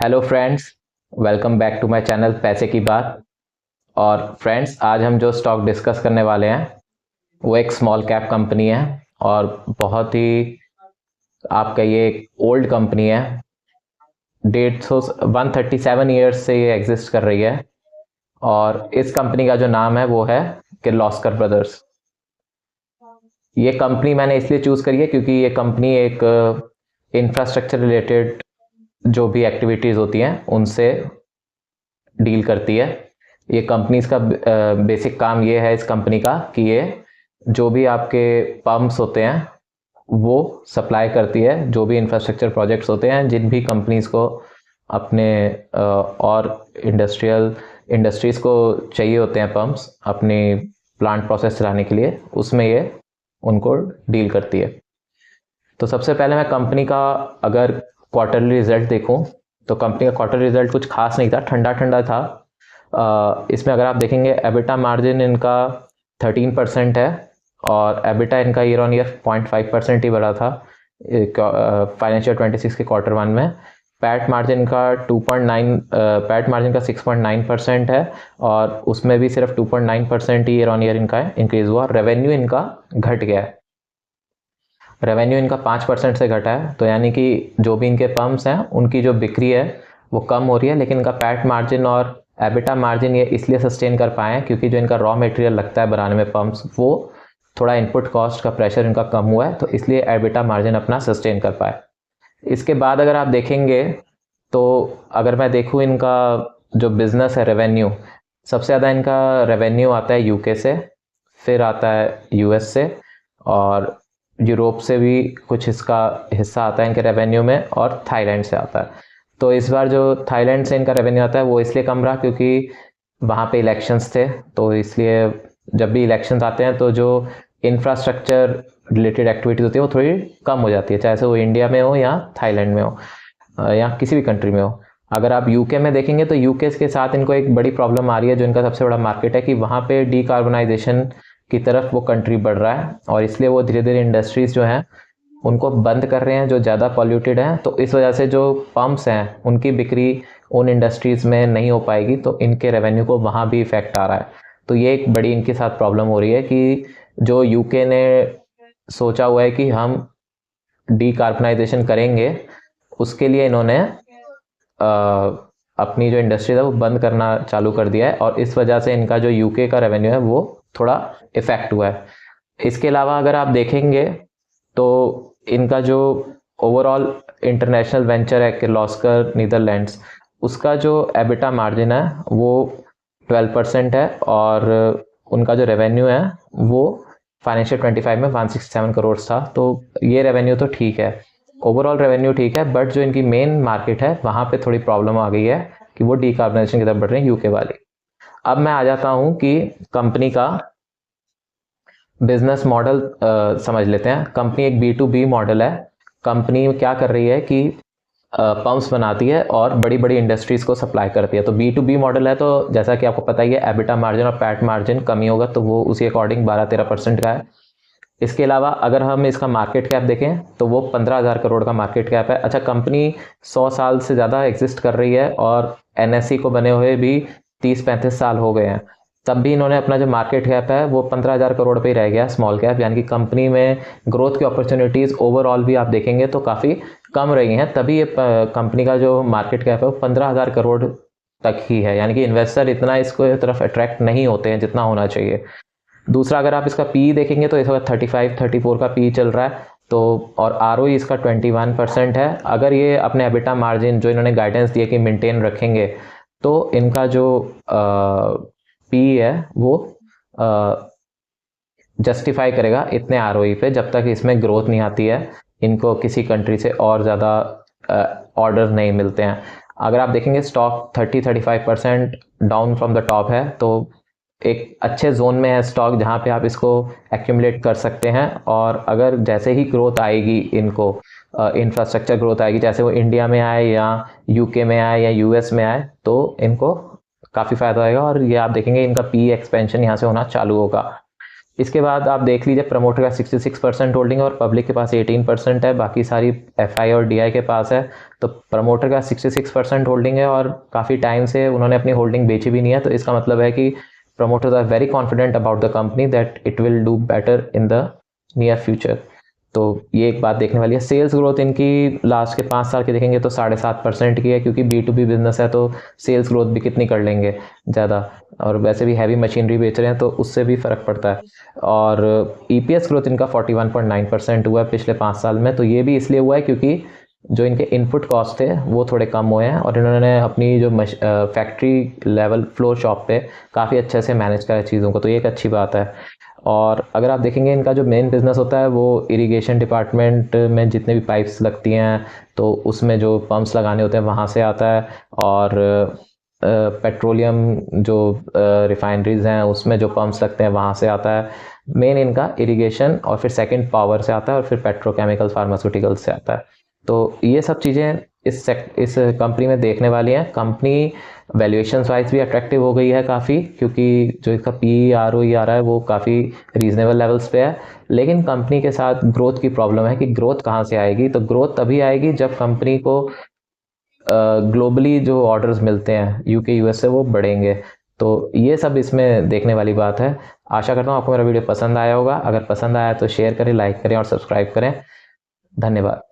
Hello friends, welcome back to my channel पैसे की बात। और फ्रेंड्स, आज हम जो स्टॉक डिस्कस करने वाले हैं वो एक स्मॉल कैप कंपनी है और बहुत ही आप कहिए ओल्ड कंपनी है। 137 ईयर्स से ये एग्जिस्ट कर रही है और इस कंपनी का जो नाम है वो है किर्लोस्कर ब्रदर्स। ये कंपनी मैंने इसलिए चूज़ करी है क्योंकि ये कंपनी एक इंफ्रास्ट्रक्चर रिलेटेड जो भी एक्टिविटीज़ होती हैं उनसे डील करती है। ये कंपनीज का बेसिक काम ये है इस कंपनी का कि ये जो भी आपके पंप्स होते हैं वो सप्लाई करती है। जो भी इंफ्रास्ट्रक्चर प्रोजेक्ट्स होते हैं, जिन भी कंपनीज को अपने और इंडस्ट्रीज को चाहिए होते हैं पंप्स अपनी प्लांट प्रोसेस चलाने के लिए, उसमें ये उनको डील करती है। तो सबसे पहले मैं कंपनी का अगर क्वार्टरली रिजल्ट देखूं तो कंपनी का क्वार्टर रिजल्ट कुछ खास नहीं था, ठंडा ठंडा था। इसमें अगर आप देखेंगे एबिटा मार्जिन इनका 13% है और एबिटा इनका ईयर ऑन ईयर 0.5% ही बढ़ा था फाइनेंशियल 26 के क्वार्टर वन में। पैट मार्जिन का 6.9% है और उसमें भी सिर्फ 2.9% ही ईयर ऑन ईयर इनका इंक्रीज हुआ। रेवेन्यू इनका घट गया है, रेवेन्यू इनका 5% से घटा है। तो यानी कि जो भी इनके पंप्स हैं उनकी जो बिक्री है वो कम हो रही है, लेकिन इनका पैट मार्जिन और एबिटा मार्जिन ये इसलिए सस्टेन कर पाए हैं क्योंकि जो इनका रॉ मटेरियल लगता है बनाने में पंप्स, वो थोड़ा इनपुट कॉस्ट का प्रेशर इनका कम हुआ है, तो इसलिए एबिटा मार्जिन अपना सस्टेन कर पाए। इसके बाद अगर आप देखेंगे तो अगर मैं देखूँ इनका जो बिजनेस है, रेवेन्यू, सबसे ज़्यादा इनका रेवेन्यू आता है यूके से, फिर आता है यूएस से और यूरोप से भी कुछ इसका हिस्सा आता है इनके रेवेन्यू में, और थाईलैंड से आता है। तो इस बार जो थाईलैंड से इनका रेवेन्यू आता है वो इसलिए कम रहा क्योंकि वहाँ पे इलेक्शंस थे, तो इसलिए जब भी इलेक्शंस आते हैं तो जो इंफ्रास्ट्रक्चर रिलेटेड एक्टिविटीज़ होती है वो थोड़ी कम हो जाती है, चाहे से वो इंडिया में हो या थाईलैंड में हो या किसी भी कंट्री में हो। अगर आप यूके में देखेंगे तो यूके के साथ इनको एक बड़ी प्रॉब्लम आ रही है, जो इनका सबसे बड़ा मार्केट है, कि वहाँ पे डीकार्बनाइजेशन की तरफ वो कंट्री बढ़ रहा है और इसलिए वो धीरे धीरे इंडस्ट्रीज जो हैं उनको बंद कर रहे हैं जो ज़्यादा पॉल्यूटेड हैं। तो इस वजह से जो पंप्स हैं उनकी बिक्री उन इंडस्ट्रीज़ में नहीं हो पाएगी, तो इनके रेवेन्यू को वहाँ भी इफेक्ट आ रहा है। तो ये एक बड़ी इनके साथ प्रॉब्लम हो रही है कि जो यूके ने सोचा हुआ है कि हम डीकार्बनाइजेशन करेंगे, उसके लिए इन्होंने अपनी जो इंडस्ट्रीज है वो बंद करना चालू कर दिया है और इस वजह से इनका जो यूके का रेवेन्यू है वो थोड़ा इफेक्ट हुआ है। इसके अलावा अगर आप देखेंगे तो इनका जो ओवरऑल इंटरनेशनल वेंचर है किर्लोस्कर नीदरलैंड्स, उसका जो एबिटा मार्जिन है वो 12% है और उनका जो रेवेन्यू है वो फाइनेंशियल 25 में 167 करोड़ था। तो ये रेवेन्यू तो ठीक है, ओवरऑल रेवेन्यू ठीक है, बट जो इनकी मेन मार्केट है वहाँ पे थोड़ी प्रॉब्लम आ गई है कि वो डीकार्बनाइजेशन की तरफ बढ़ रही है यूके वाली। अब मैं आ जाता हूँ कि कंपनी का बिजनेस मॉडल समझ लेते हैं। कंपनी एक B2B मॉडल है। कंपनी क्या कर रही है कि पंप्स बनाती है और बड़ी बड़ी इंडस्ट्रीज को सप्लाई करती है। तो B2B मॉडल है, तो जैसा कि आपको पता ही है एबिटा मार्जिन और पैट मार्जिन कम ही होगा, तो वो उसी अकॉर्डिंग 12-13% का है। इसके अलावा अगर हम इसका मार्केट कैप देखें तो वो 15,000 करोड़ का मार्केट कैप है। अच्छा, कंपनी 100 साल से ज़्यादा एग्जिस्ट कर रही है और NSE को बने हुए भी 30-35 साल हो गए हैं, तब भी इन्होंने अपना जो मार्केट कैप है वो 15,000 करोड़ पे ही रह गया, स्मॉल कैप। यानी कि कंपनी में ग्रोथ की अपॉर्चुनिटीज़ ओवरऑल भी आप देखेंगे तो काफ़ी कम रही हैं, तभी ये कंपनी का जो मार्केट कैप है वो 15,000 करोड़ तक ही है। यानी कि इन्वेस्टर इतना इसको तरफ अट्रैक्ट नहीं होते हैं जितना होना चाहिए। दूसरा, अगर आप इसका पी देखेंगे तो इस वक्त 35-34 का पी चल रहा है, तो और ROE इसका 21% है। अगर ये अपने एबिटा मार्जिन जो इन्होंने गाइडेंस दिया कि मेंटेन रखेंगे तो इनका जो पी है वो जस्टिफाई करेगा इतने ROE पे, जब तक इसमें ग्रोथ नहीं आती है, इनको किसी कंट्री से और ज़्यादा ऑर्डर नहीं मिलते हैं। अगर आप देखेंगे stock 30-35% down from the top है, तो एक अच्छे जोन में है स्टॉक जहाँ पे आप इसको एक्यूमुलेट कर सकते हैं। और अगर जैसे ही ग्रोथ आएगी, इनको इंफ्रास्ट्रक्चर ग्रोथ आएगी, जैसे वो इंडिया में आए या यूके में आए या यूएस में आए, तो इनको काफ़ी फ़ायदा होगा और ये आप देखेंगे इनका पी एक्सपेंशन यहाँ से होना चालू होगा। इसके बाद आप देख लीजिए प्रमोटर का 66% होल्डिंग है और पब्लिक के पास 18% है, बाकी सारी एफआई और डीआई के पास है। तो प्रमोटर का 66% होल्डिंग है और काफ़ी टाइम से उन्होंने अपनी होल्डिंग बेची भी नहीं है, तो इसका मतलब है कि promoters are very confident about the company that it will do better in the near future. तो ये एक बात देखने वाली है। सेल्स ग्रोथ इनकी लास्ट के 5 साल के देखेंगे तो 7.5% की है, क्योंकि B2B बिजनेस है तो सेल्स ग्रोथ भी कितनी कर लेंगे ज़्यादा, और वैसे भी हैवी मशीनरी बेच रहे हैं तो उससे भी फ़र्क पड़ता है। और EPS ग्रोथ इनका 41.9% हुआ है पिछले 5 साल में। तो ये भी इसलिए हुआ है क्योंकि जो इनके इनपुट कॉस्ट थे वो थोड़े कम हुए हैं और इन्होंने अपनी जो फैक्ट्री लेवल फ्लोर शॉप पे काफ़ी अच्छे से मैनेज करा चीज़ों को, तो ये एक अच्छी बात है। और अगर आप देखेंगे इनका जो मेन बिज़नेस होता है वो इरिगेशन डिपार्टमेंट में जितने भी पाइप्स लगती हैं तो उसमें जो पंप्स लगाने होते हैं वहाँ से आता है, और पेट्रोलियम जो रिफाइनरीज हैं उसमें जो पंप्स लगते हैं वहाँ से आता है। मेन इनका इरिगेशन और फिर सेकंड पावर से आता है और फिर पेट्रोकेमिकल फार्मास्यूटिकल्स से आता है। तो ये सब चीज़ें इस कंपनी में देखने वाली हैं। कंपनी वैल्यूएशन वाइज भी अट्रैक्टिव हो गई है काफ़ी, क्योंकि जो इसका PE ROE आ रहा है वो काफ़ी रीजनेबल लेवल्स पे है। लेकिन कंपनी के साथ ग्रोथ की प्रॉब्लम है कि ग्रोथ कहाँ से आएगी, तो ग्रोथ तभी आएगी जब कंपनी को ग्लोबली जो ऑर्डर्स मिलते हैं UK US से वो बढ़ेंगे। तो ये सब इसमें देखने वाली बात है। आशा करता हूँ आपको मेरा वीडियो पसंद आया होगा। अगर पसंद आया तो शेयर करें, लाइक करें और सब्सक्राइब करें। धन्यवाद।